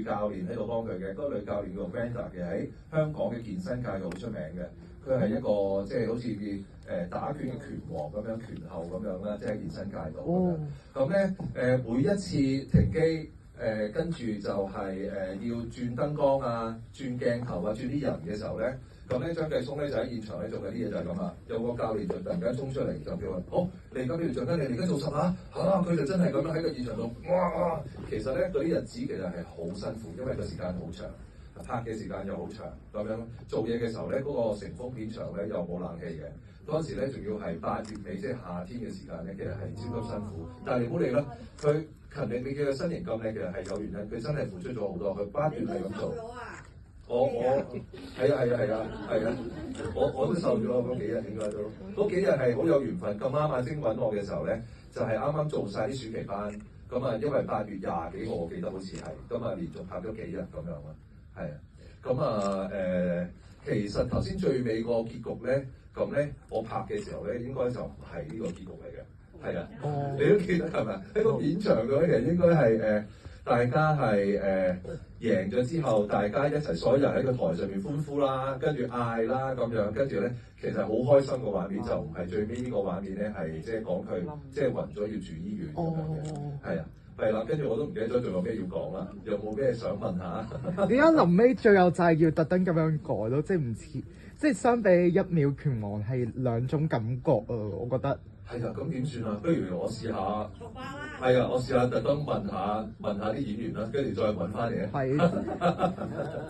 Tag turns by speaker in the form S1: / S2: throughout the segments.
S1: 教練喺度幫佢嘅，嗰個女教練叫 Vanda 嘅，喺香港嘅健身界好出名嘅。佢係一個即係好似打拳嘅拳王咁樣，拳后咁樣啦，即係健身界度咁樣。咁咧每一次停機跟住就係要轉燈光啊、轉鏡頭啊、轉啲人嘅時候咧，咁咧張繼聰咧就喺現場咧做緊啲嘢就係咁啊，有個教練就突然間衝出嚟就叫佢：好，你而家呢條橡筋，你而家做實下嚇，佢就真係咁樣喺個現場度，哇！其實咧嗰啲日子其實係好辛苦，因為個時間好長。拍嘅時間又好長，咁樣做嘢嘅時候咧，嗰個乘風片場咧又冇冷氣嘅，嗰陣時咧仲要係8月尾，即係夏天嘅時間咧，其實係超級辛苦。但係你唔好理啦，佢勤力，你嘅身形咁靚，其實係有原因，佢真係付出咗好多，佢不斷係咁做。我係啊，我都瘦咗嗰幾日，應該都嗰幾日係好有緣分。咁啱阿晶揾我嘅時候咧，就係啱啱做晒啲暑期班，咁啊，因為8月20幾號我記得好似係，咁啊連續拍咗幾日咁樣啦。係啊，咁啊其實頭先最尾個結局咧，咁咧我拍嘅時候咧，應該就唔係呢個結局嚟嘅，係啊，你都記得係咪？喺個片場度咧，其實應該係大家係贏咗之後，大家一齊所有人喺個台上面歡呼啦，跟住嗌啦咁樣，跟住咧其實好開心個畫面，就唔係最尾呢個畫面咧，係即係講佢即係暈咗要住醫院咁樣嘅，係啊。係啦，跟住我都唔記得咗仲有咩要講啦，有冇咩想問下？
S2: 點解臨尾最後就係要特登咁樣改咯？即係唔似，即係相比一秒拳王係兩種感覺啊！我覺得
S1: 係啊，咁點算啊？不如我試下，係啊，我試下特登問下啲演員啦，跟住再揾翻嚟。
S2: 係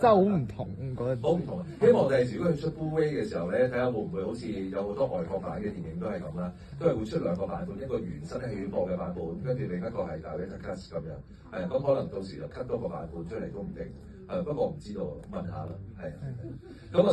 S2: 真係好唔同，覺得
S1: 好唔同。希望第時如果佢出 Blu-ray 嘅時候咧，睇下會唔會好似有好多外國版嘅電影都係咁啦，都係會出2個版本，一個原生戲院播嘅版本，跟住另一個係 Director's Cut 咁樣。係啊，咁可能到時就 cut 多個版本出嚟都唔定。不過唔知道，問下啦。係。咁啊，